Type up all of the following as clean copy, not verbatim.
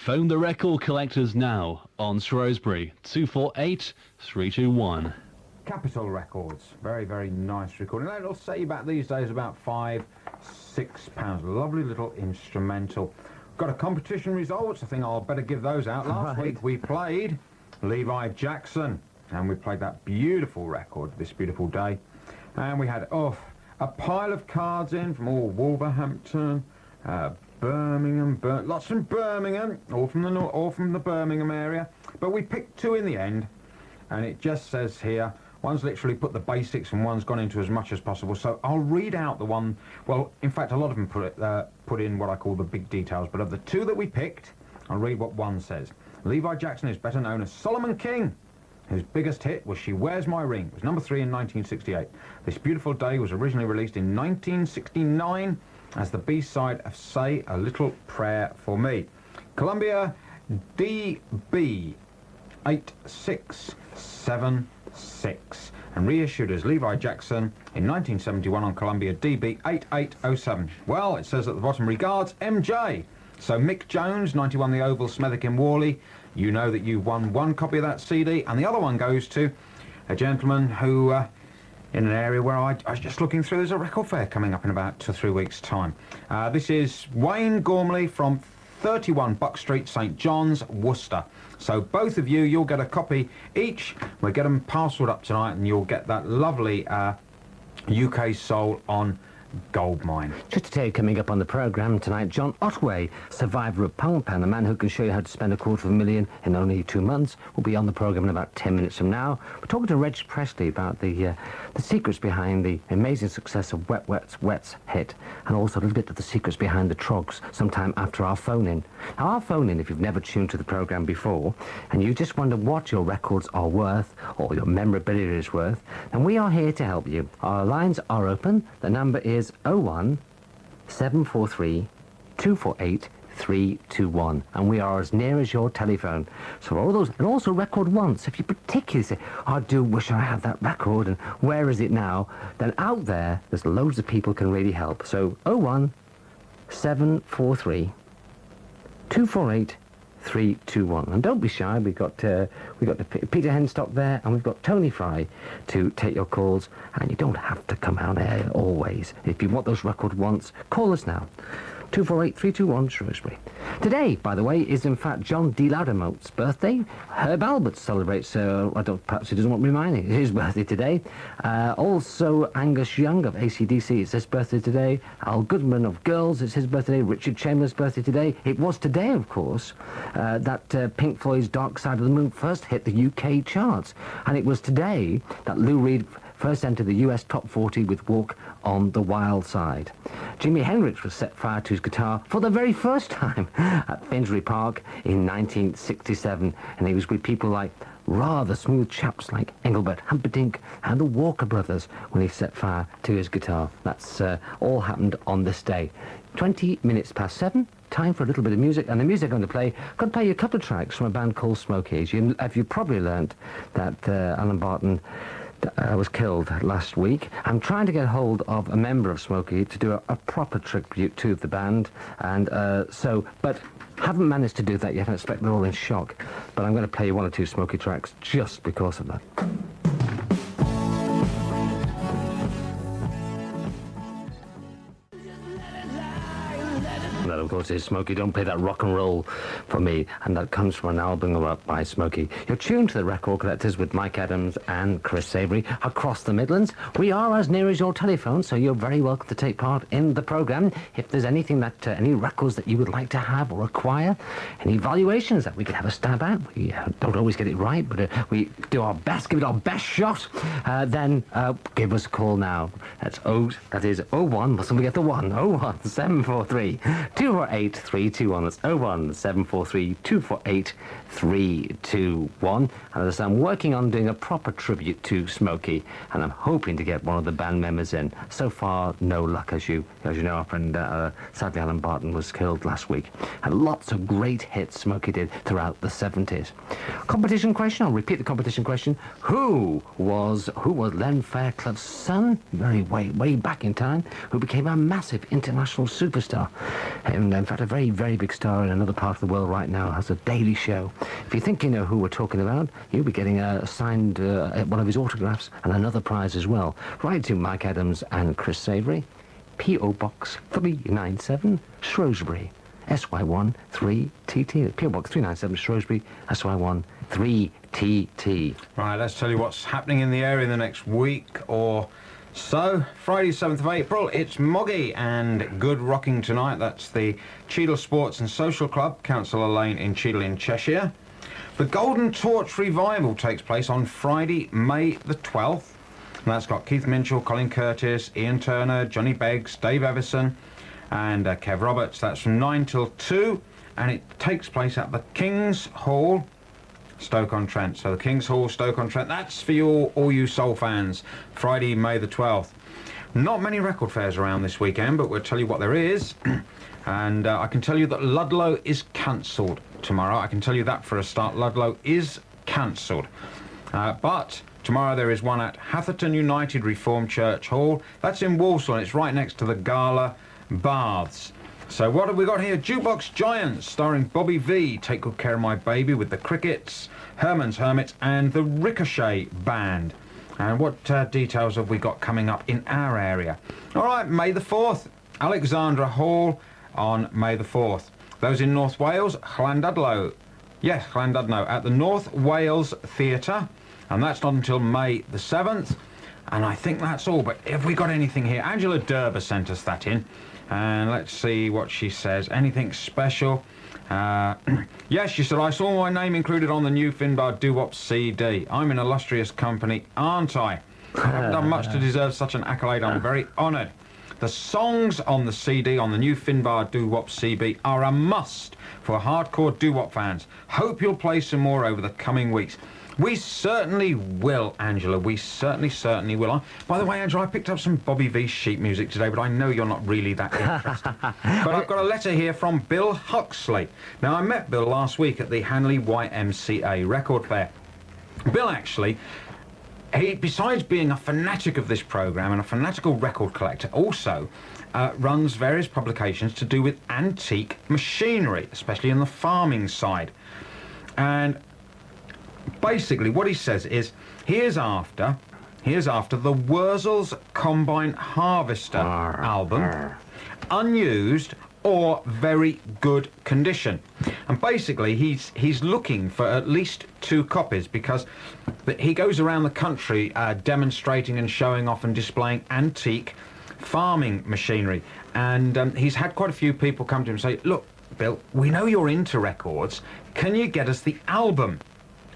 Phone the record collectors now on Shrewsbury 248 321. Capitol Records, very, very nice recording. It'll set you back these days about £5-6. Lovely little instrumental. Got a competition results. I think I'll better give those out. Last week we played Levi Jackson, and we played that beautiful record, This Beautiful Day. And we had a pile of cards in from all Wolverhampton, Birmingham, lots from Birmingham, all from the Birmingham area. But we picked two in the end, and it just says here, one's literally put the basics and one's gone into as much as possible. So I'll read out the one, well, in fact, a lot of them put in what I call the big details, but of the two that we picked, I'll read what one says. Levi Jackson is better known as Solomon King, whose biggest hit was She Wears My Ring. It was number 3 in 1968. This Beautiful Day was originally released in 1969 as the B-side of Say a Little Prayer for Me. Columbia DB 8676 and reissued as Levi Jackson in 1971 on Columbia DB 8807. Well, it says at the bottom, regards, MJ. So Mick Jones, 91 The Oval, Smethwick in Worley. You know that you won one copy of that CD, and the other one goes to a gentleman who, in an area where I was just looking through, there's a record fair coming up in about 2 or 3 weeks' time. This is Wayne Gormley from 31 Buck Street, St John's, Worcester. So both of you, you'll get a copy each. We'll get them parcelled up tonight, and you'll get that lovely UK Soul on Goldmine. Just to tell you, coming up on the programme tonight, John Otway, survivor of Pound Pan, the man who can show you how to spend $250,000 in only 2 months, will be on the programme in about 10 minutes from now. We're talking to Reg Presley about the secrets behind the amazing success of Wet Wet's hit, and also a little bit of the secrets behind the Trogs sometime after our phone-in. Now, our phone-in, if you've never tuned to the programme before, and you just wonder what your records are worth, or your memorabilia is worth, then we are here to help you. Our lines are open. The number is 01 743 248 321, and we are as near as your telephone. So all those, and also record once. If you particularly say, I do wish I had that record, and where is it now? Then out there's loads of people can really help. So 01 743 248 321, and don't be shy. We got Peter Henstock there, and we've got Tony Fry to take your calls, and you don't have to come out here always. If you want those records once, call us now. 248-321 Shrewsbury. Today, by the way, is in fact John D. Loudermilk's birthday. Herb Albert celebrates, perhaps he doesn't want reminding, it's his birthday today. Also Angus Young of AC/DC, it's his birthday today. Al Goodman of Girls, it's his birthday. Richard Chamberlain's birthday today. It was today, of course, that Pink Floyd's Dark Side of the Moon first hit the UK charts. And it was today that Lou Reed first entered the US top 40 with Walk on the Wild Side. Jimi Hendrix was set fire to his guitar for the very first time at Finsbury Park in 1967, and he was with people like rather smooth chaps like Engelbert Humperdinck and the Walker Brothers when he set fire to his guitar. That's all happened on this day. 20 minutes past 7, time for a little bit of music, and the music I'm going to play you a couple of tracks from a band called Smokies. You've probably learnt that Alan Barton was killed last week. I'm trying to get hold of a member of Smokey to do a proper tribute to the band, and but haven't managed to do that yet. I expect they're all in shock, but I'm going to play you one or two Smokey tracks just because of that. That, of course, is Smokey. Don't play that rock and roll for me. And that comes from an album by Smokey. You're tuned to the Record Collectors with Mike Adams and Chris Savory across the Midlands. We are as near as your telephone, so you're very welcome to take part in the programme. If there's anything that, any records that you would like to have or acquire, any valuations that we could have a stab at, we don't always get it right, but we do our best, give it our best shot, then give us a call now. That is 01, mustn't forget the 1, 01 743 248 321. That's 01 743 248 321. And as I'm working on doing a proper tribute to Smokey, and I'm hoping to get one of the band members in. So far, no luck, as you know, our friend, sadly, Alan Barton was killed last week. And lots of great hits Smokey did throughout the 70s. Competition question, I'll repeat the competition question. Who was Len Fairclough's son, way back in time, who became a massive international superstar? and in fact a very, very big star in another part of the world right now, has a daily show. If you think you know who we're talking about, you'll be getting signed one of his autographs and another prize as well. Write to Mike Adams and Chris Savory, P.O. Box 397, Shrewsbury, SY1 3TT. P.O. Box 397, Shrewsbury, SY1 3TT. Right, let's tell you what's happening in the area in the next week or so. Friday, 7th of April, it's Moggy and Good Rocking Tonight. That's the Cheadle Sports and Social Club, Councillor Lane in Cheadle in Cheshire. The Golden Torch Revival takes place on Friday, May the 12th. And that's got Keith Minchell, Colin Curtis, Ian Turner, Johnny Beggs, Dave Everson and Kev Roberts. That's from 9 till 2, and it takes place at the King's Hall, Stoke-on-Trent. So the King's Hall, Stoke-on-Trent, that's for all you soul fans. Friday, May the 12th. Not many record fairs around this weekend, but we'll tell you what there is. And I can tell you that Ludlow is cancelled tomorrow. I can tell you that for a start. Ludlow is cancelled. But tomorrow there is one at Hatherton United Reformed Church Hall. That's in Walsall, and it's right next to the Gala Baths. So what have we got here? Jukebox Giants, starring Bobby V, Take Good Care of My Baby, with the Crickets, Herman's Hermits and the Ricochet Band. And what details have we got coming up in our area? All right, May the 4th, Alexandra Hall on May the 4th. Those in North Wales, Llandudno. Yes, Llandudno, at the North Wales Theatre. And that's not until May the 7th. And I think that's all. But have we got anything here? Angela Derber sent us that in. And let's see what she says. Anything special? Yes, she said, I saw my name included on the new Finbar Doo-Wop CD. I'm an illustrious company, aren't I? I haven't done much to deserve such an accolade. I'm very honoured. The songs on the CD, on the new Finbar Doo-Wop CD, are a must for hardcore doo-wop fans. Hope you'll play some more over the coming weeks. We certainly will, Angela. We certainly will. By the way, Angela, I picked up some Bobby V sheet music today, but I know you're not really that interested. But I've got a letter here from Bill Huxley. Now, I met Bill last week at the Hanley YMCA Record Fair. Bill, actually, he, besides being a fanatic of this programme and a fanatical record collector, also runs various publications to do with antique machinery, especially in the farming side. And basically, what he says is, here's after the Wurzels Combine Harvester album, unused or very good condition. And basically, he's looking for at least 2 copies, because he goes around the country demonstrating and showing off and displaying antique farming machinery. And he's had quite a few people come to him and say, look, Bill, we know you're into records. Can you get us the album?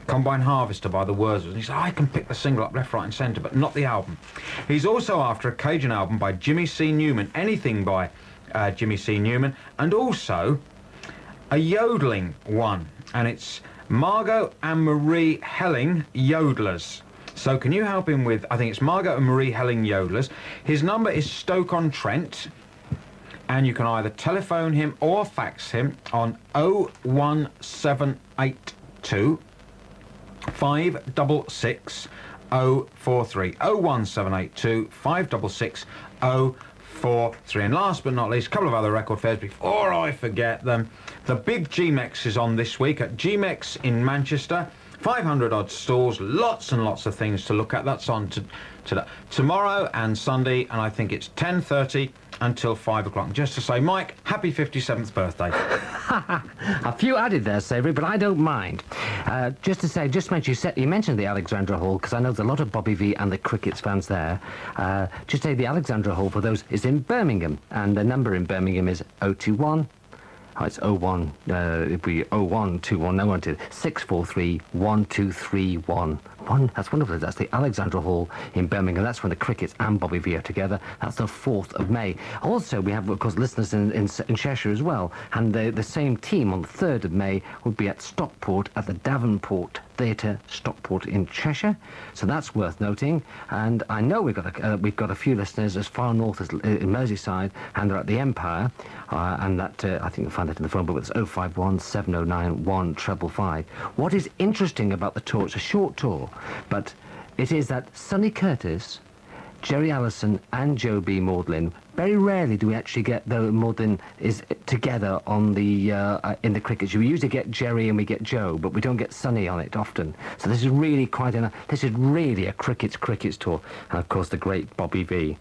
Combine Harvester by the Wurzels. And he said, I can pick the single up left, right and centre, but not the album. He's also after a Cajun album by Jimmy C. Newman, anything by Jimmy C. Newman, and also a yodeling one, and it's Margot and Marie Helling Yodelers. So can you help him with, I think it's Margot and Marie Helling Yodelers. His number is Stoke-on-Trent, and you can either telephone him or fax him on 01782 566 043. 01782 566 043. And last but not least, a couple of other record fairs before I forget them. The big G-Mex is on this week at G-Mex in Manchester. 500 odd stalls, lots and lots of things to look at. That's on tomorrow and Sunday, and I think it's 10:30 until 5 o'clock. Just to say, Mike, happy 57th birthday. A few added there, Savoury, but I don't mind. Just to say, you mentioned the Alexandra Hall, because I know there's a lot of Bobby V and the Crickets fans there. Just say the Alexandra Hall, for those, is in Birmingham, and the number in Birmingham is 021. Oh, it's 01, it'd be 0121, no one did, 643 1231. That's wonderful. That's the Alexandra Hall in Birmingham. That's when the Crickets and Bobby V are together. That's the 4th of May. Also, we have, of course, listeners in Cheshire as well. And the same team on the 3rd of May would be at Stockport at the Davenport Theatre, Stockport in Cheshire. So that's worth noting. And I know we've got a few listeners as far north as in Merseyside, and they're at the Empire. And that, I think you'll find that in the phone book. It's 051 709 1555. What is interesting about the tour, it's a short tour, but it is that Sonny Curtis Jerry Allison and Joe B. Maudlin. Very rarely do we actually get though Maudlin is together on the in the cricket show. We usually get Jerry and we get Joe, but we don't get Sonny on it often. So this is really this is really a cricket's tour. And of course the great Bobby V.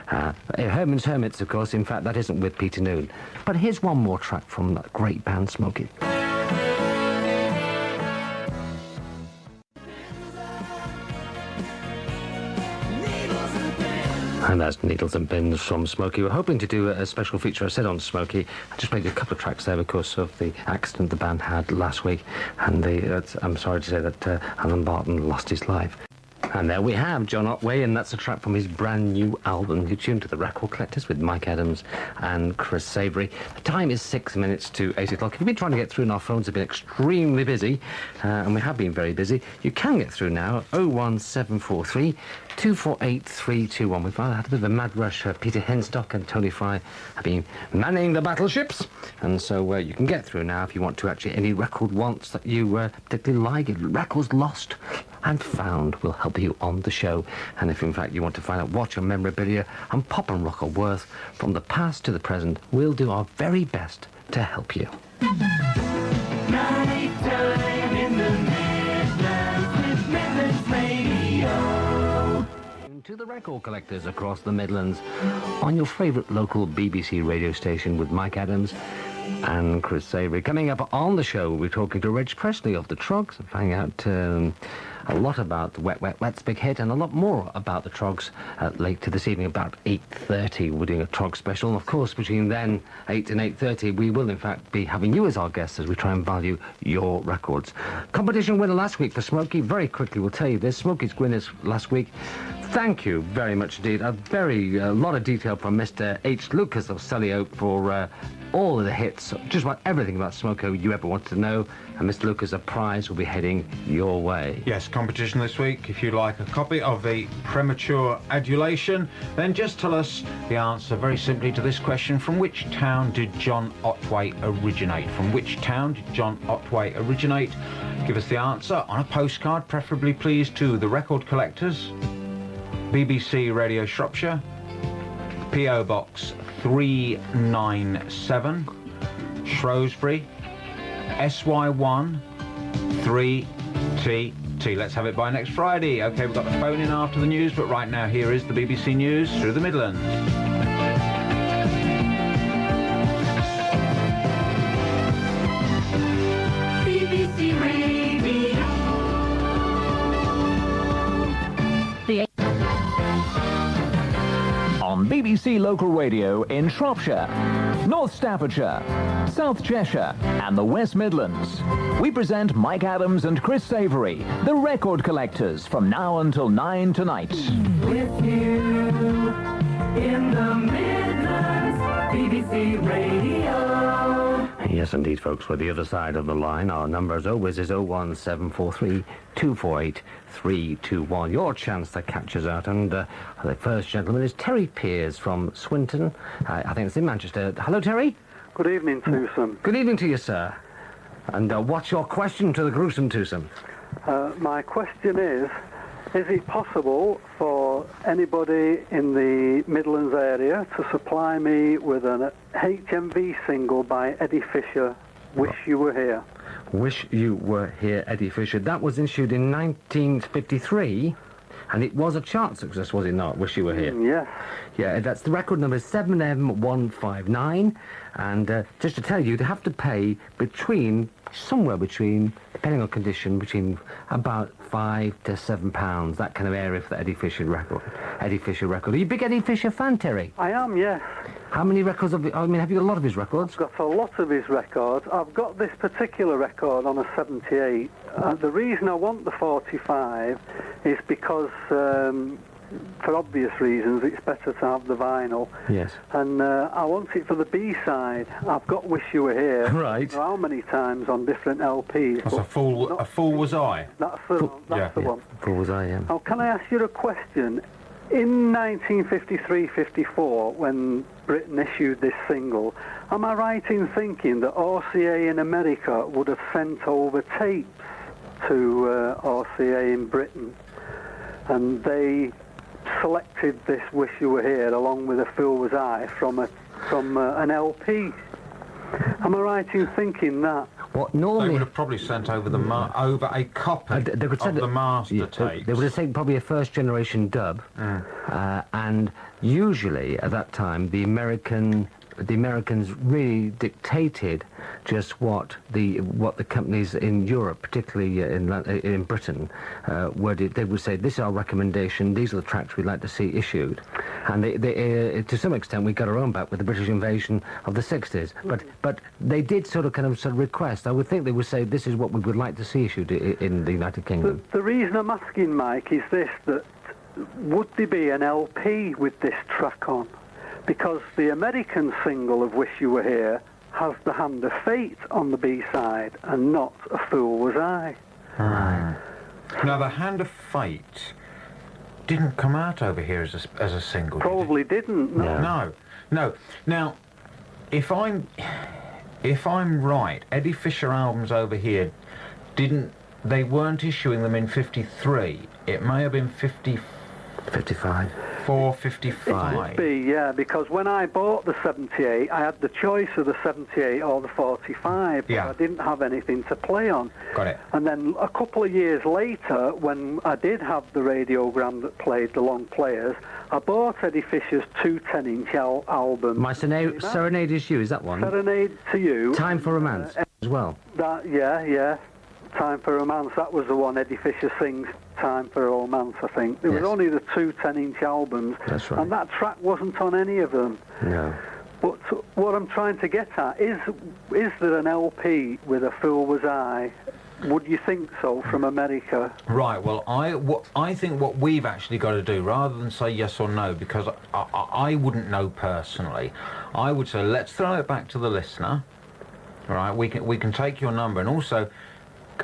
Herman's Hermits, of course. In fact, that isn't with Peter Noone. But here's one more track from that great band Smokey. And that's Needles and Pins from Smokey. We're hoping to do a special feature, I said, on Smokey. I just played a couple of tracks there because of the accident the band had last week. And I'm sorry to say that Alan Barton lost his life. And there we have John Otway, and that's a track from his brand new album. You're tuned to The Record Collectors with Mike Adams and Chris Savory. The time is 6 minutes to 8 o'clock. If you've been trying to get through and our phones have been extremely busy, and we have been very busy, you can get through now. 01743 248 321. We've had a bit of a mad rush. Peter Henstock and Tony Fry have been manning the battleships, and so you can get through now if you want to actually any record wants that you particularly like. Records lost and found will help you on the show. And if in fact you want to find out what your memorabilia and pop and rock are worth from the past to the present, we'll do our very best to help you. Night time in the Midlands with Midlands Radio. To the Record Collectors across the Midlands on your favourite local BBC radio station with Mike Adams and Chris Savory. Coming up on the show, we're talking to Reg Presley of the Trogs and finding out a lot about the Wet Wet Wet's big hit and a lot more about the Trogs later this evening, about 8:30. We're doing a Trog special, and of course between then 8 and 8:30 we will in fact be having you as our guests as we try and value your records. Competition winner last week for Smokey. Very quickly we'll tell you this. Smokey's winners last week. Thank you very much indeed. A lot of detail from Mr. H. Lucas of Selly Oak for all of the hits, just about everything about Smoko you ever wanted to know. And Mr. Lucas, a prize will be heading your way. Yes, competition this week. If you'd like a copy of the Premature Adulation, then just tell us the answer very simply to this question. From which town did John Otway originate? From which town did John Otway originate? Give us the answer on a postcard, preferably please to The Record Collectors, BBC Radio Shropshire, P.O. Box 397, Shrewsbury, SY1 3TT. Let's have it by next Friday. OK, we've got the phone in after the news, but right now here is the BBC News through the Midlands. BBC Radio. On BBC Local Radio in Shropshire, North Staffordshire, South Cheshire and the West Midlands, we present Mike Adams and Chris Savory, the Record Collectors, from now until 9 tonight. With you in the Midlands, BBC Radio. Yes, indeed, folks. We're the other side of the line. Our number, as always, is 01743 248 321. Your chance to catch us out. And the first gentleman is Terry Pears from Swinton. I think it's in Manchester. Hello, Terry. Good evening, Twosome. Good evening to you, sir. And what's your question to the gruesome twosome? My question is it possible for anybody in the Midlands area to supply me with an HMV single by Eddie Fisher, Wish You Were Here? Wish You Were Here, Eddie Fisher. That was issued in 1953, and it was a chart success, was it not? Wish You Were Here. Yes. Yeah, that's the record number 7M159, and just to tell you, they have to pay somewhere between, depending on condition, between about £5 to £7, that kind of area for the Eddie Fisher record. Are you a big Eddie Fisher fan, Terry? I am, yes. How many records have you got a lot of his records? I've got a lot of his records. I've got this particular record on a 78. The reason I want the 45 is because, for obvious reasons, it's better to have the vinyl. Yes. And I want it for the B-side. I've got Wish You Were Here. Right. How many times on different LPs? That's a fool was I. That's the one. Fool Was I, yeah. Now, can I ask you a question? In 1953-54, when Britain issued this single, am I right in thinking that RCA in America would have sent over tapes to RCA in Britain, and they selected this "Wish You Were Here" along with "A Fool Was I" from an LP. Am I right in thinking that? What They normally would have probably sent over over a copy they would of send the master yeah, tapes. they would have taken probably a first-generation dub, and usually at that time the Americans really dictated just what the companies in Europe, particularly in Britain, they would say, this is our recommendation, these are the tracks we'd like to see issued, and they to some extent we got our own back with the British invasion of the 60s, but they did sort of request. I would think they would say, this is what we would like to see issued in the United Kingdom. The reason I'm asking, Mike, is this, that would there be an LP with this track on? Because the American single of "Wish You Were Here" has "The Hand of Fate" on the B-side and not "A Fool Was I." Now, The Hand of Fate didn't come out over here as a single. did it? Probably didn't. No. No. Now, if I'm right, Eddie Fisher albums over here they weren't issuing them in 53. It may have been 55. 55. It must be, yeah, because when I bought the 78, I had the choice of the 78 or the 45, but Yeah. I didn't have anything to play on. Got it. And then a couple of years later, when I did have the radiogram that played the long players, I bought Eddie Fisher's 2 10-inch albums. My Serenade Is You, is that one? Serenade to You. Time for Romance as well. That, yeah. Time for Romance, that was the one Eddie Fisher sings, Time for Romance, I think. There was Yes. only the 2 10-inch albums, That's right. and that track wasn't on any of them. No. But what I'm trying to get at is there an LP with "A Fool Was I"? Would you think so, from America? Right, well, I think what we've actually got to do, rather than say yes or no, because I wouldn't know personally, I would say let's throw it back to the listener. All right, we can take your number, and also,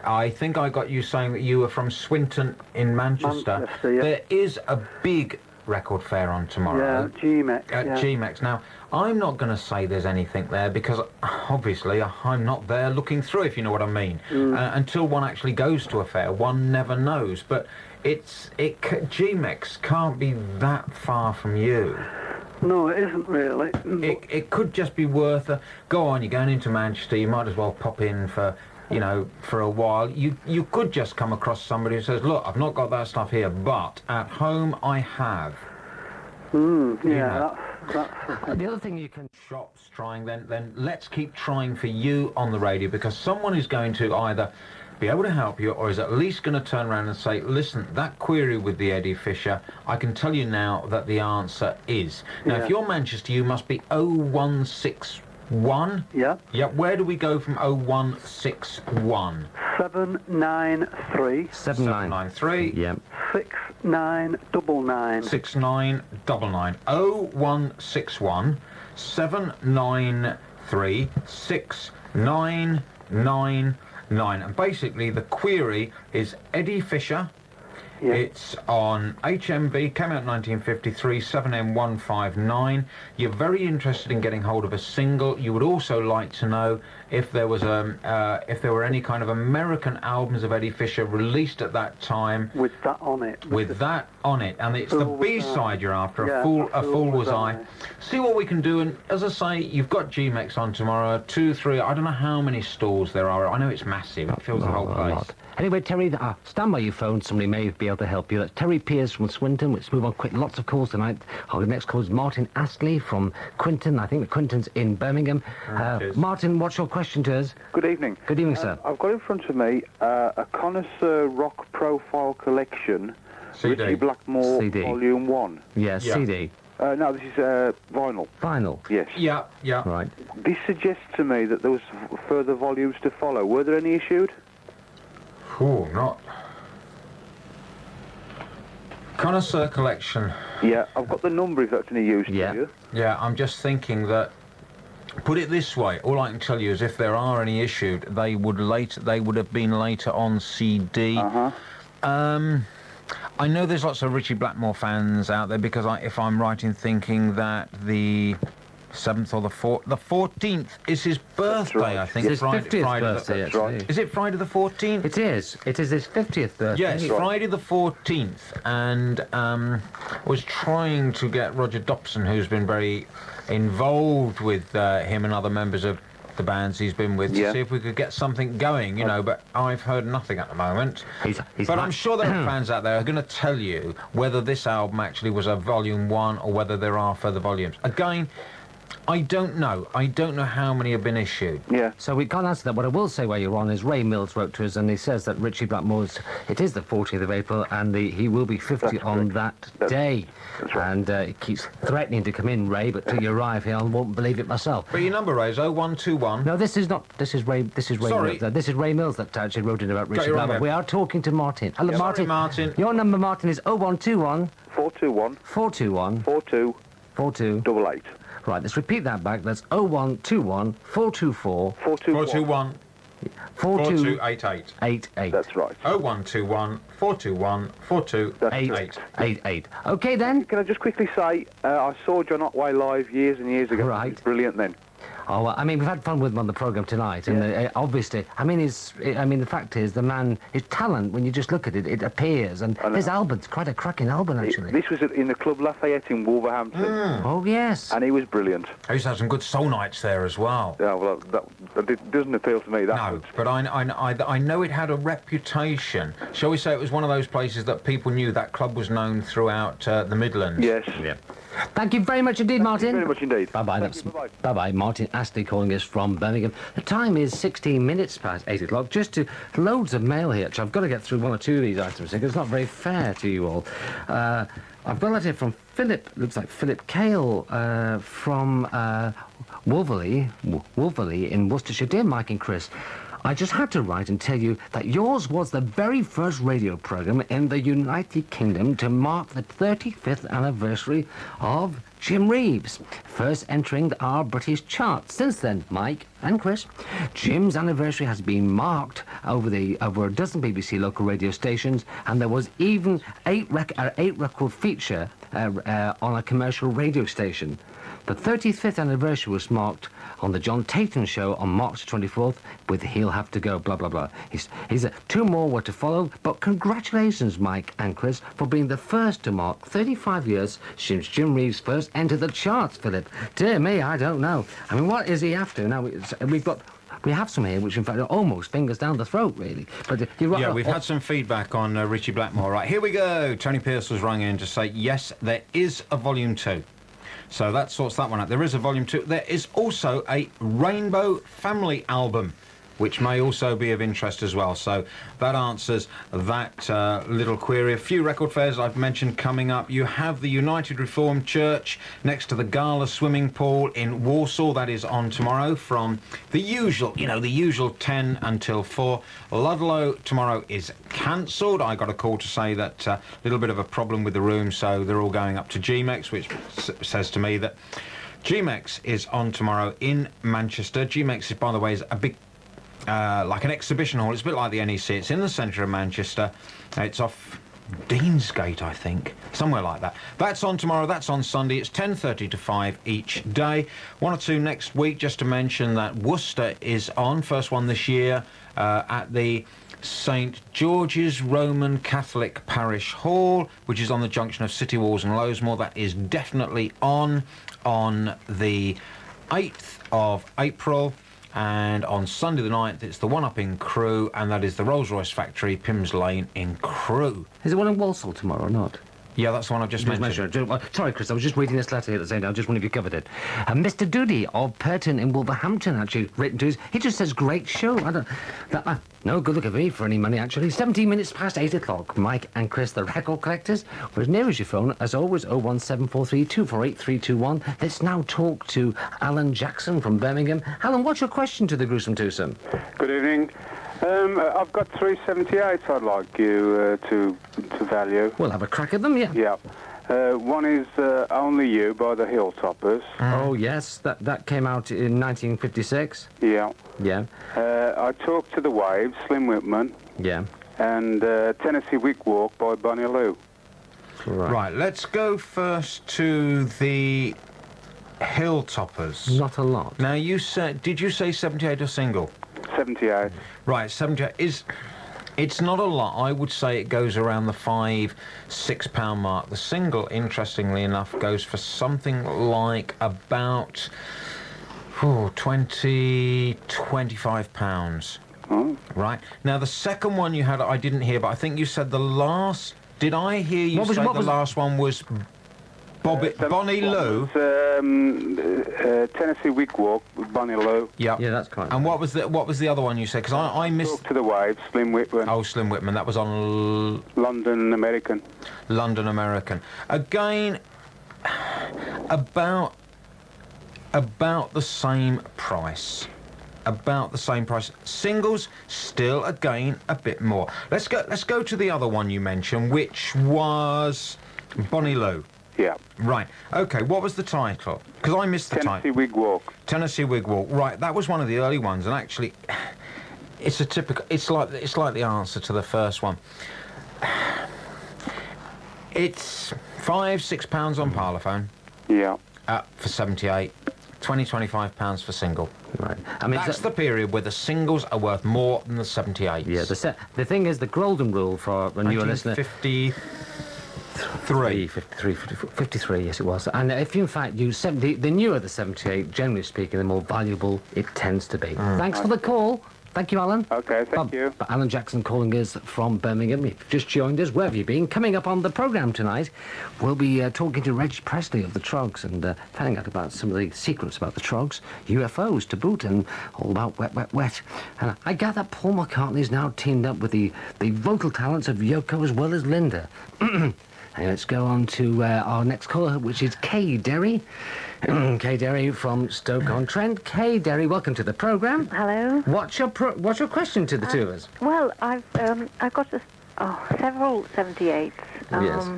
I think I got you saying that you were from Swinton in Manchester. Manchester, yeah. There is a big record fair on tomorrow. Yeah, GMEX. At yeah. GMEX. Now, I'm not going to say there's anything there because obviously I'm not there looking through, if you know what I mean. Until one actually goes to a fair, one never knows. But GMEX can't be that far from you. No, it isn't really. It could just be worth go on. You're going into Manchester. You might as well pop in for a while. You could just come across somebody who says, look, I've not got that stuff here, but at home I have. Yeah, that's The other thing you can... Shops trying, then let's keep trying for you on the radio, because someone is going to either be able to help you or is at least going to turn around and say, listen, that query with the Eddie Fisher, I can tell you now that the answer is. Now, if you're Manchester, you must be 0161. Yeah. Yeah, where do we go from 0161? 793 793. Yeah. 6999. 6999. 0161 793 6999. And basically the query is Eddie Fisher. Yeah. It's on HMV, came out in 1953, 7M159. You're very interested in getting hold of a single. You would also like to know if there was if there were any kind of American albums of Eddie Fisher released at that time. With that on it. With that on it, and it's the Fool Was I. B-side you're after. Yeah, A fool was I. I. See what we can do, and as I say, you've got GMEX on tomorrow. 2, 3. I don't know how many stalls there are. I know it's massive. It fills the whole A place. lot. Anyway, Terry, stand by your phone. Somebody may be able to help you. That's Terry Pierce from Swinton. Let's move on quick. Lots of calls tonight. Our next call is Martin Astley from Quinton. I think the Quinton's in Birmingham. Cheers. Martin, what's your question to us? Good evening. Good evening, sir. I've got in front of me a Connoisseur Rock Profile Collection, CD. Richie Blackmore CD. Volume 1. Yeah, Yeah. CD. No, this is vinyl. Vinyl. Yes. Yeah. Right. This suggests to me that there was further volumes to follow. Were there any issued? Ooh, not. Connoisseur collection. Yeah, I've got the number if that's any use Yeah. to you. Yeah, I'm just thinking that. Put it this way, all I can tell you is if there are any issued, they would have been later on CD. I know there's lots of Richie Blackmore fans out there because if I'm right in thinking that the 7th or the 4th. The 14th is his birthday, right. I think. It's his Friday, 50th Friday the- birthday, that's right. actually. Is it Friday the 14th? It is. It is his 50th birthday. Yes, Friday the 14th, and was trying to get Roger Dobson, who's been very involved with him and other members of the bands he's been with, to Yeah. see if we could get something going, you know, but I've heard nothing at the moment. He's But I'm sure there are fans out there who are going to tell you whether this album actually was a volume 1 or whether there are further volumes. Again, I don't know. I don't know how many have been issued. Yeah. So we can't answer that. What I will say while you're on is Ray Mills wrote to us and he says that Richie Blackmore's, it is the 40th of April and he will be 50 That's on correct. that day. That's right. And he keeps threatening to come in, Ray, but till you arrive here, I won't believe it myself. But your number, Ray, is 0121. No, this is not. This is Ray. This is Ray. Sorry. Mills. This is Ray Mills that actually wrote in about Richie you wrong Blackmore. there. We are talking to Martin. Hello, Sorry, Martin. Martin. Your number, Martin, is 0121 421 421 42 42. 88. Right, let's repeat that back. That's 0121 424 421 4288. 88. That's right. 0121 421 4288. 888. Okay then. Can I just quickly say, I saw John Otway live years and years ago. Right. He was brilliant then. Oh, well, I mean, we've had fun with him on the programme tonight, and obviously, I mean, the fact is, the man, his talent, when you just look at it, it appears, and I know. his album's quite a cracking album, actually. This was in the Club Lafayette in Wolverhampton, Oh, yes. and he was brilliant. I used to have some good soul nights there as well. Yeah, well, that doesn't appeal to me. That No, much. but I know it had a reputation. Shall we say it was one of those places that people knew that club was known throughout the Midlands? Yes. Yeah. Thank you very much indeed, Martin. Very much indeed. Bye-bye. Thank That's you, bye-bye. bye-bye. Martin Astley calling us from Birmingham. The time is 16 minutes past 8 o'clock. Just to loads of mail here. I've got to get through one or two of these items because it's not very fair to you all. I've got a letter from Philip. Looks like Philip Cale from Wolverley in Worcestershire. Dear Mike and Chris, I just had to write and tell you that yours was the very first radio programme in the United Kingdom to mark the 35th anniversary of Jim Reeves, first entering our British charts. Since then, Mike and Chris, Jim's anniversary has been marked over a dozen BBC local radio stations, and there was even eight record feature on a commercial radio station. The 35th anniversary was marked on the John Tatum show on March 24th with He'll Have to Go, blah, blah, blah. Two more were to follow, but congratulations, Mike and Chris, for being the first to mark 35 years since Jim Reeves first entered the charts, Philip. Dear me, I don't know. I mean, what is he after? Now, we have some here, which in fact are almost fingers down the throat, really. But you're right. Yeah, we've had some feedback on Richie Blackmore. Right, here we go. Tony Pierce was rung in to say, yes, there is a volume 2. So that sorts that one out. There is a volume 2. There is also a Rainbow Family album, which may also be of interest as well. So that answers that little query. A few record fairs I've mentioned coming up. You have the United Reformed Church next to the Gala swimming pool in Warsaw. That is on tomorrow from the usual 10 until 4. Ludlow tomorrow is cancelled. I got a call to say that a little bit of a problem with the room, so they're all going up to GMEX, which says to me that GMEX is on tomorrow in Manchester. GMEX is, by the way, is a big like an exhibition hall. It's a bit like the NEC. It's in the centre of Manchester. It's off Deansgate, I think, somewhere like that. That's on tomorrow. That's on Sunday. It's 10:30 to 5 each day. One or two next week, just to mention that Worcester is on, first one this year, at the St George's Roman Catholic Parish Hall, which is on the junction of City Walls and Lowesmore. That is definitely on the 8th of April. And on Sunday the 9th, it's the one up in Crewe, and that is the Rolls-Royce factory, Pims Lane in Crewe. Is it one in Walsall tomorrow or not? Yeah, that's the one I've just mentioned. Sorry, Chris, I was just reading this letter here at the same time. I just wondered if you covered it. Mr. Doody of Purton in Wolverhampton actually written to us. He just says, great show. No good look at me for any money, actually. 17 minutes past 8 o'clock. Mike and Chris, the record collectors. We're as near as your phone, as always, 01743 248 321. Let's now talk to Alan Jackson from Birmingham. Alan, what's your question to the Gruesome Twosome? Good evening. I've got 378 I'd like you to value. We'll have a crack at them, yeah. Yeah. One is Only You by the Hilltoppers. Oh, yes, that came out in 1956. Yeah. Yeah, I Talk to the Waves, Slim Whitman. yeah. And Tennessee Wick Walk by Bonnie Lou. Right. Right, let's go first to the Hilltoppers. Not a lot. Now, you said, did you say 78 or single? 78. Right, 78 is... It's not a lot. I would say it goes around the £5-6 mark. The single, interestingly enough, goes for something like about 25 pounds. Oh. Right. Now, the second one you had, I didn't hear, but I think you said the last... Did I hear you say the last one was Bonnie Lou? Tennessee Wigwalk with Bonnie Lou. Yeah. Yeah, that's correct. And what was the other one you said? Because I missed... Talk to the Waves, Slim Whitman. Oh, Slim Whitman. That was on London American. London American. Again, about the same price. About the same price. Singles, still again a bit more. Let's go to the other one you mentioned, which was Bonnie Lou. Yeah. Right. Okay. What was the title? Because I missed the Tennessee title. Wigwalk. Tennessee Wigwalk. Right. That was one of the early ones, and actually, it's a typical. It's like the answer to the first one. It's £5-6 on Parlophone. Yeah. For 78. £20-25 for single. Right. I mean, That's the period where the singles are worth more than the 78s. Yeah, the thing is, the golden rule for a newer listener... 53. 53, yes it was. And if you, in fact, use 70, the newer the 78, generally speaking, the more valuable it tends to be. Thanks for the call. Thank you, Alan. Okay, thank you. But Alan Jackson calling us from Birmingham. If you've just joined us, where have you been? Coming up on the programme tonight, we'll be talking to Reg Presley of the Trogs and finding out about some of the secrets about the Trogs, UFOs to boot, and all about Wet, Wet, Wet. And I gather Paul McCartney's now teamed up with the vocal talents of Yoko as well as Linda. And let's go on to our next caller, which is Kay Derry. Kay Derry from Stoke-on-Trent. Kay Derry, welcome to the programme. Hello. What's your question to the two of us? Well, I've got several 78s. Yes.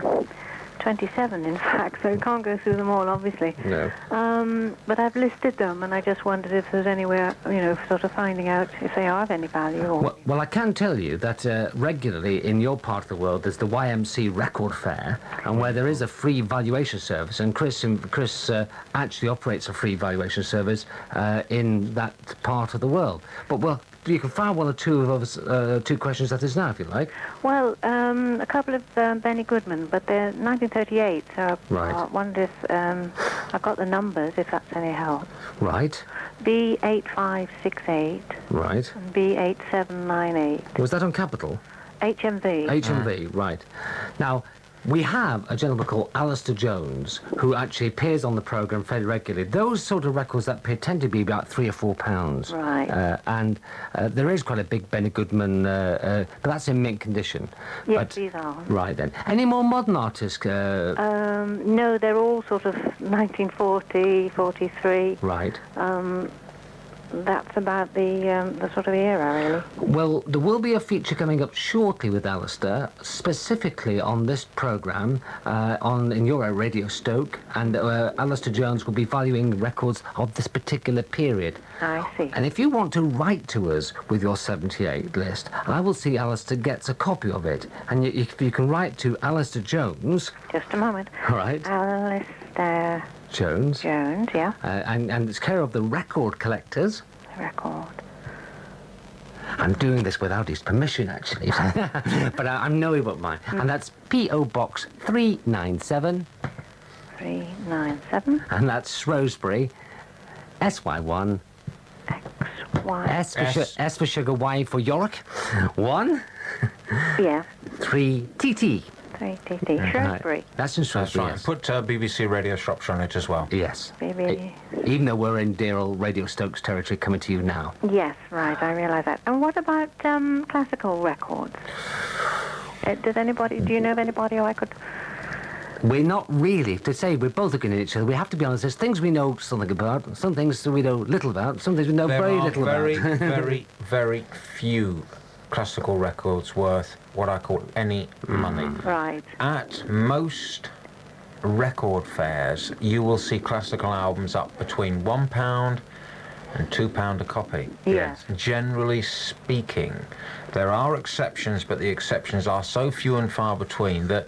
27, in fact, so you can't go through them all, obviously. No. But I've listed them, and I just wondered if there's anywhere, sort of finding out if they are of any value. Or... Well, I can tell you that regularly in your part of the world there's the YMC Record Fair, and where there is a free valuation service, and Chris actually operates a free valuation service in that part of the world. But, well, you can fire one or two of us, two questions at us now, if you like. Well, a couple of Benny Goodman, but they're 1938, so right. I wonder if I've got the numbers, if that's any help. Right. B8568. Right. And B8798. Was that on Capital? HMV. HMV, right. Now, we have a gentleman called Alistair Jones, who actually appears on the programme fairly regularly. Those sort of records that pay tend to be about £3 or £4. Right. And there is quite a big Benny Goodman, but that's in mint condition. Yes, but, these are. Right, then. Any more modern artists? No, they're all sort of 1940, 43. Right. That's about the sort of era, really. Well, there will be a feature coming up shortly with Alistair, specifically on this programme, in your Radio Stoke, and Alistair Jones will be valuing records of this particular period. I see. And if you want to write to us with your 78 list, I will see Alistair gets a copy of it. And if you can write to Alistair Jones... Just a moment. All right. Alistair... Jones, yeah. And it's care of the Record Collectors. Record. I'm doing this without his permission, actually. But I'm knowing about mine. And that's P.O. Box 397. 397. And that's Shrewsbury, SY1. XY. S for sugar, Y for York. 1. Yeah. 3 TT. 3TT. Shrewsbury. Right. That's in Shrewsbury. That's right. Put BBC Radio Shropshire on it as well. Yes. BBC. Even though we're in dear old Radio Stokes territory coming to you now. Yes, right, I realise that. And what about classical records? Do you know of anybody who I could... We're not really, to say we're both looking at each other, we have to be honest, there's things we know something about, some things we know little about, some things we know very little about. There are very, very few classical records worth what I call any money. Right. At most record fairs, you will see classical albums up between £1 and £2 a copy. Yes. Generally speaking, there are exceptions, but the exceptions are so few and far between that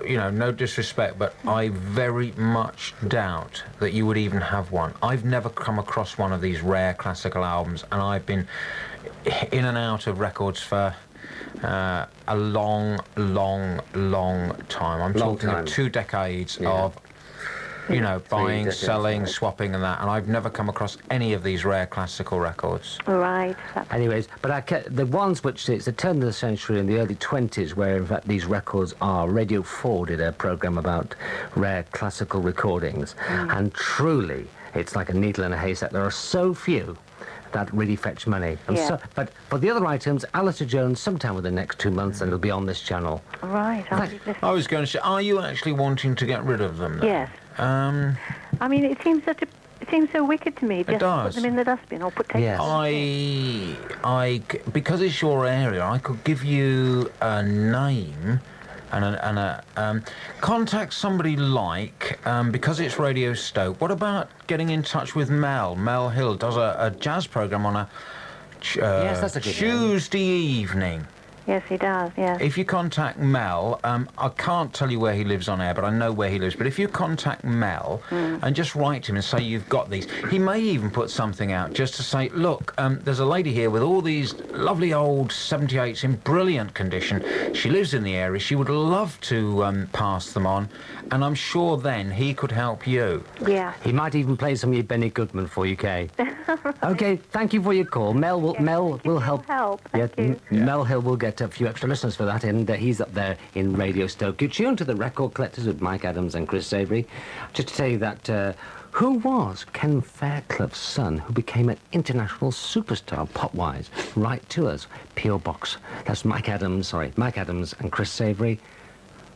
you know, no disrespect, but I very much doubt that you would even have one. I've never come across one of these rare classical albums, and I've been in and out of records for a long time. I'm talking of 2 decades of, you know, buying, selling, swapping and that, and I've never come across any of these rare classical records. Right. Anyways, but the ones which it's the turn of the century in the early 20s, where in fact these records are. Radio 4 did a program about rare classical recordings, and truly, it's like a needle in a haystack. There are so few that really fetch money. And so, but for the other items, Alistair Jones, sometime within the next 2 months, and it'll be on this channel. Right. I was going to say, are you actually wanting to get rid of them then? Yes. I mean, it seems so wicked to me. Just does. put them in the dustbin or put tape. Yes. Because it's your area, I could give you a name and contact somebody like, because it's Radio Stoke. What about getting in touch with Mel? Mel Hill does a jazz program on a yes, that's a good Tuesday evening. Yes, he does, yes. If you contact Mel, I can't tell you where he lives on air, but I know where he lives. But if you contact Mel and just write to him and say you've got these, he may even put something out just to say, look, there's a lady here with all these lovely old 78s in brilliant condition. She lives in the area. She would love to pass them on. And I'm sure then he could help you. Yeah. He might even play some of your Benny Goodman for you, Kay. Okay, thank you for your call. Mel will help. Thank you. Mel Hill will get a few extra listeners for that, and he's up there in Radio Stoke. You're tuned to the Record Collectors with Mike Adams and Chris Savory. Just to tell you that who was Ken Fairclough's son, who became an international superstar pop-wise? Write to us, P.O. Box. That's Mike Adams and Chris Savory,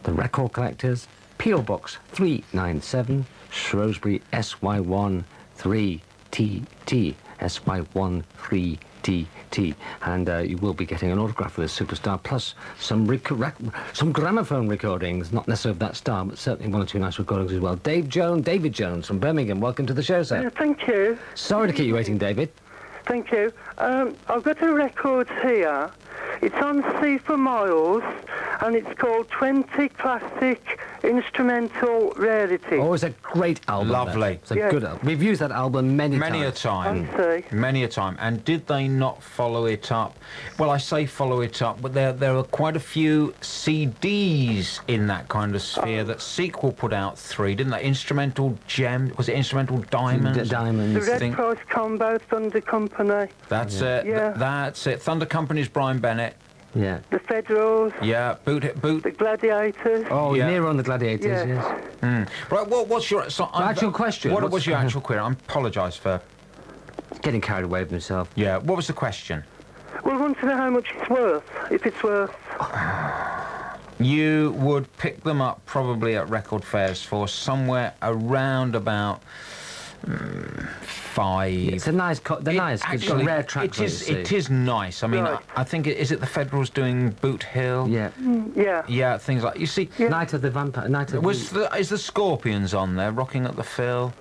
the Record Collectors, P.O. Box 397, Shrewsbury, SY1 3TT, SY1 3TT, and you will be getting an autograph of this superstar, plus some gramophone recordings, not necessarily of that star, but certainly 1 or 2 nice recordings as well. David Jones from Birmingham, welcome to the show, sir. Thank you. Sorry to keep you waiting, David. Thank you. I've got a record here. It's on C for Miles, and it's called 20 Classic Instrumental Rarity. Oh, it's a great album. Lovely. It's a good album. We've used that album many a time. I see. Many a time. And did they not follow it up? Well, I say follow it up, but there are quite a few CDs in that kind of sphere that Sequel put out 3, didn't they? Instrumental Gem, was it Instrumental Diamonds? Diamonds. The Red Price Combo, Thunder Company. That's it. Yeah. That's it. Thunder Company's Brian Bennett. Yeah. The Federals. Yeah. Boot. The Gladiators. Oh, Yeah. Nero and the Gladiators, yes. Right. What's your actual question? What was What's- your actual query? I apologise for. Getting carried away with himself. Yeah. What was the question? Well, I want to know how much it's worth, if it's worth. You would pick them up probably at record fairs for somewhere around about 5. It's a nice, nice. It's got rare tracks. It is nice. I mean, Right. I think is it the Federals doing Boot Hill? Yeah. Yeah. Yeah, things like you see. Night of the Vampire. Night of Is the Scorpions on there? Rocking at the Phil.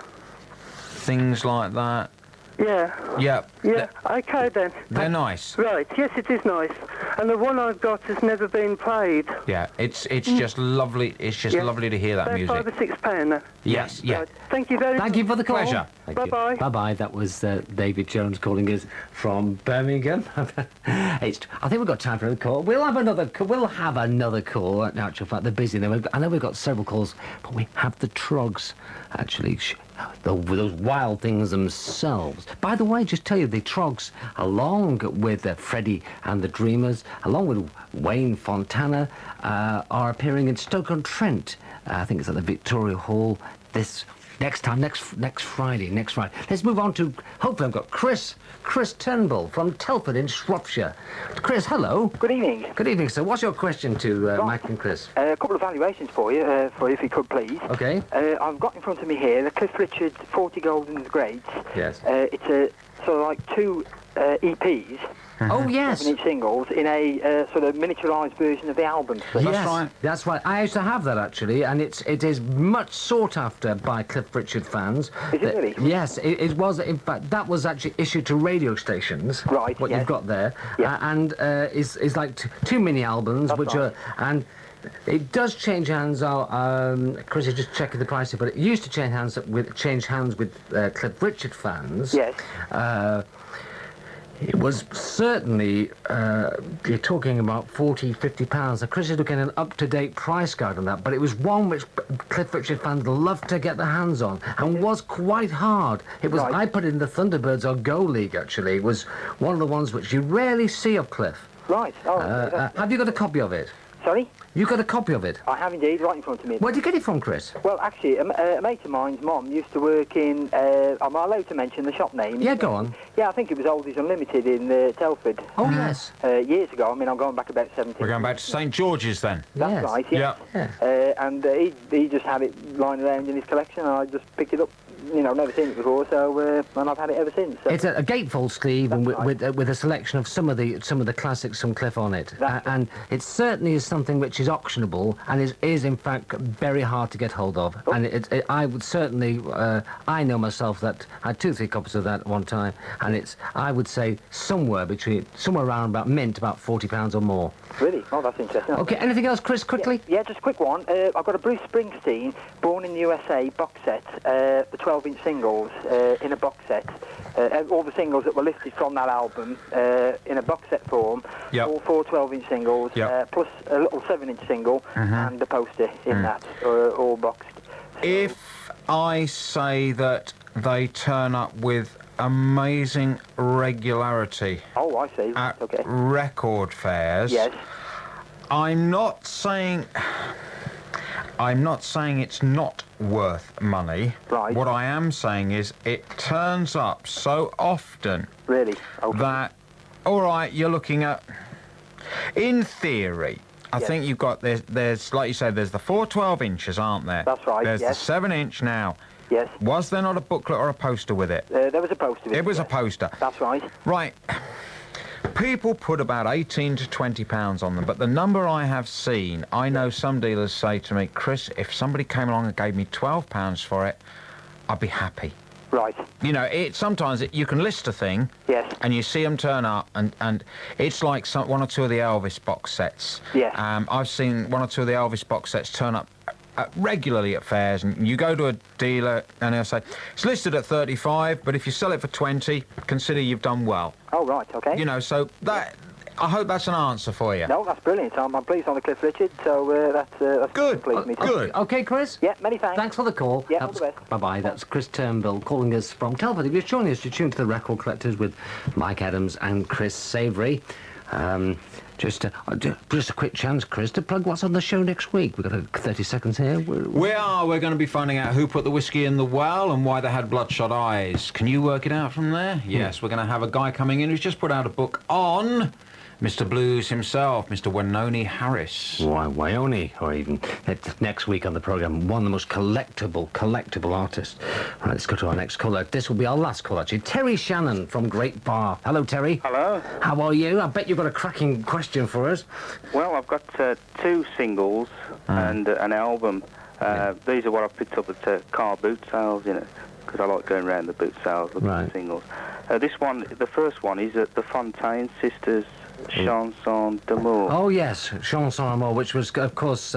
Things like that. Yeah. Yeah. Yeah. Okay then. They're nice. Right. Yes, it is nice. And the one I've got has never been played. Yeah. It's just lovely. It's just Yeah. lovely to hear that About music. £5 or £6 then. Yes. Yeah. Right. Thank you very much. Thank you for the call. Pleasure. Bye-bye. Bye-bye. That was David Jones calling us from Birmingham. I think we've got time for another call. We'll have another call. In actual fact, they're busy. I know we've got several calls, but we have the Trogs, actually. Those wild things themselves. By the way, just tell you, the Trogs, along with Freddie and the Dreamers, along with Wayne Fontana, are appearing in Stoke-on-Trent. I think it's at the Victoria Hall next Friday. Let's move on to, hopefully I've got Chris Turnbull from Telford in Shropshire. Chris, hello. Good evening. Good evening, sir. What's your question to Mike and Chris? A couple of valuations for you, if you could, please. Okay. I've got in front of me here the Cliff Richard 40 Golden Grades. Yes. It's a sort of like 2 EPs. Oh, yes. 7-inch singles in a sort of miniaturised version of the album. That's right. I used to have that, actually, and it is much sought after by Cliff Richard fans. Is it really? Yes, it was. In fact, that was actually issued to radio stations. Right, What yes. you've got there. Yeah. And is like 2 mini albums, That's which right. are... And It does change hands. Chris is just checking the prices, but it used to change hands with Cliff Richard fans. Yes. It was certainly, you're talking about £40-50. Now, Chris is looking at an up-to-date price guide on that, but it was one which Cliff Richard fans loved to get their hands on and was quite hard. It was, Right. I put it in the Thunderbirds or Go League, actually. It was one of the ones which you rarely see of Cliff. Right. Oh, Have you got a copy of it? sorry? You got a copy of it? I have indeed, right in front of me. Where'd you get it from, Chris? Well, actually, a mate of mine's mum used to work in, am I allowed to mention the shop name? Yeah, go on. Yeah, I think it was Oldies Unlimited in Telford. Oh, yes. Years ago. I mean, I'm going back about 17. We're going back to St George's then. That's Yes. right, yeah. And he just had it lying around in his collection, and I just picked it up. You know, never seen it before, so and I've had it ever since. So. It's a gatefold sleeve and right. with a selection of some of the classics from Cliff on it. And it certainly is something which is auctionable and is in fact very hard to get hold of. Oh. And I would certainly, I know myself that I had 2-3 copies of that at one time, and I would say somewhere around about mint, about £40 or more. Really? Oh, that's interesting. Okay, anything else, Chris, quickly? Yeah, just a quick one. I've got a Bruce Springsteen Born in the USA box set, the 12-inch singles in a box set. All the singles that were listed from that album in a box set form. Yep. All 4 12-inch singles, Yep. plus a little 7-inch single and a poster in that, all boxed. If I say that they turn up with amazing regularity Oh, I see. at Okay. record fairs, Yes. I'm not saying it's not worth money. Right. What I am saying is it turns up so often Really? Okay. that, all right, you're looking at, in theory, I Yes. think you've got, there's like you said, there's the 4 12-inches, aren't there? That's right, There's yes. the 7-inch now. Yes. Was there not a booklet or a poster with it? There was a poster. It was a yes. poster. That's right. Right. People put about £18 to £20 on them, but the number I have seen, I know some dealers say to me, Chris, if somebody came along and gave me £12 for it, I'd be happy. Right. You know, sometimes you can list a thing, Yes. and you see them turn up, and it's like one or two of the Elvis box sets. Yes. I've seen one or two of the Elvis box sets turn up regularly at fairs, and you go to a dealer and they'll say, it's listed at 35, but if you sell it for 20, consider you've done well. Oh, right. Okay. You know, so that, I hope that's an answer for you. No, that's brilliant. I'm pleased on the Cliff Richard, so that's Good. pleased me. Good. Okay, Chris? Yeah, many thanks. Thanks for the call. Yeah, all the best. Bye-bye. That's Chris Turnbull calling us from Telford. If you're joining us, you're tuned to the Record Collectors with Mike Adams and Chris Savory. Just a quick chance, Chris, to plug what's on the show next week. We've got 30 seconds here. We're going to be finding out who put the whiskey in the well and why they had bloodshot eyes. Can you work it out from there? Yes, we're going to have a guy coming in who's just put out a book on Mr. Blues himself, Mr. Wenoni Harris. Why, Wyoni, or even next week on the programme, one of the most collectible artists. Right, let's go to our next caller. This will be our last call, actually. Terry Shannon from Great Bar. Hello, Terry. Hello. How are you? I bet you've got a cracking question for us. Well, I've got 2 singles and an album. These are what I picked up at car boot sales, you know, because I like going around the boot sales looking Right. at singles. This one, the first one, is at the Fontaine Sisters Chanson d'amour. Oh, yes, Chanson Amour, which was, of course,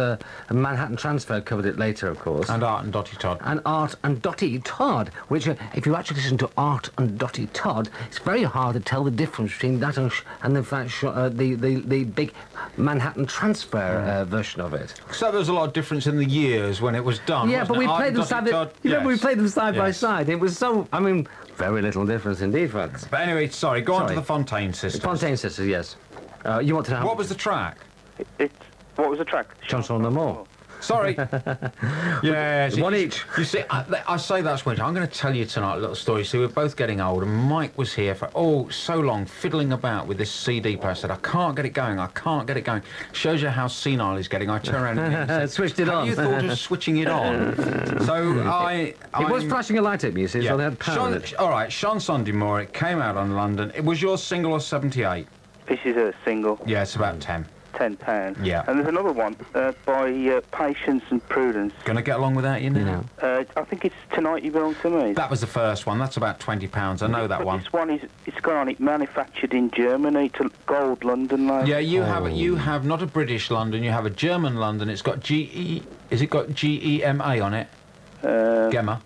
Manhattan Transfer covered it later, of course. And Art and Dottie Todd. And Art and Dottie Todd, which, if you actually listen to Art and Dottie Todd, it's very hard to tell the difference between that and the fact, the big Manhattan Transfer version of it. So there was a lot of difference in the years when it was done. Yeah, wasn't but we it? Art played and them Dottie side. Todd, You remember we yes. played them side by Yes. side. It was so. I mean, very little difference indeed, friends. But anyway, sorry, go on to Sorry. the Fontaine Sisters. Fontaine Sisters, yes. You want to know What was the track? What was the track? Chanson d'amour? Sorry. Yes. One each. You see, I say that's weird. I'm going to tell you tonight a little story. See, we're both getting old, and Mike was here for, so long, fiddling about with this CD player. I said, I can't get it going. Shows you how senile he's getting. I turn around and he said, Switched it have on. you thought of switching it on? So It was flashing a light at me, you see, so they had power in it. All right, Chanson d'amour, it came out on London. It was your single or 78? This is a single. Yeah, it's about 10. £10. Yeah. And there's another one by Patience and Prudence. Gonna get along without you now? I think it's Tonight You Belong to Me. That was the first one. That's about £20. I know that But one. This one it's got on it manufactured in Germany to Gold London label. Yeah, you have not a British London. You have a German London. It's got GE. Is it got GEMA on it? Gemma.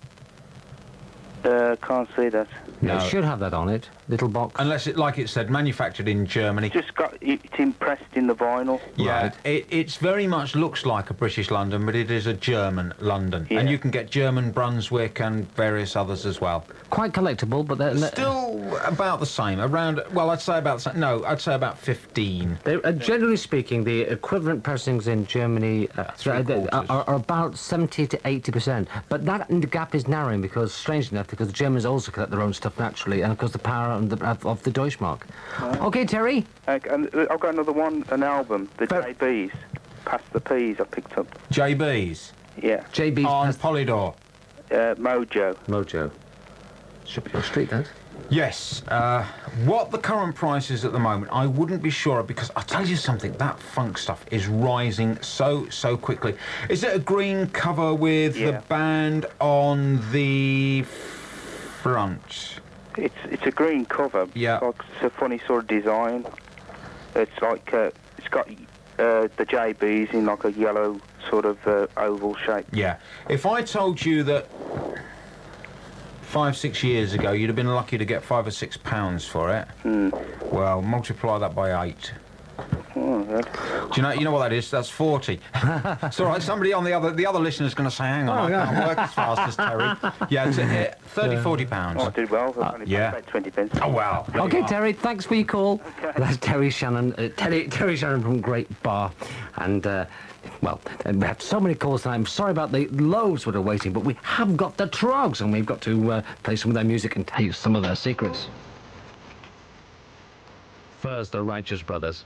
Can't see that. No. It should have that on it. Little box. Unless it, like it said, manufactured in Germany. Just got it's impressed in the vinyl. Yeah, it's very much looks like a British London, but it is a German London. Yeah. And you can get German Brunswick and various others as well. Quite collectible, but they're Still about the same. Around, well, I'd say about the same. No, I'd say about 15. generally speaking, the equivalent pressings in Germany are about 70 to 80%. But that gap is narrowing because, strangely enough, because the Germans also collect their own stuff naturally, and of course the power of the Deutschmark. Okay, Terry. And I've got another one, an album, the JBs, Past the Peas. I picked up. JB's. Yeah. JB's on Polydor. Mojo. Mojo. Should be on street, that. Yes. What the current price is at the moment, I wouldn't be sure because I'll tell you something. That funk stuff is rising so quickly. Is it a green cover with the band on the front? It's a green cover. Yeah. It's a funny sort of design. It's like it's got the JBs in like a yellow sort of oval shape. Yeah. If I told you that 5-6 years ago you'd have been lucky to get £5 or £6 for it, well, multiply that by 8. Oh, good. Do you know what that is? That's 40. It's all right. Somebody on the other listener's going to say, "Hang on, I can't work as fast as Terry." Yeah, it's 30-40 pounds. Oh, I did well. I only paid about 20 pence. Oh well. Okay, Terry. Thanks for your call. Okay. That's Terry Shannon. Terry Shannon from Great Bar, and. Well, we had so many calls tonight. I'm sorry about the loads that are waiting, but we have got the Trogs, and we've got to play some of their music and tell you some of their secrets. First, the Righteous Brothers.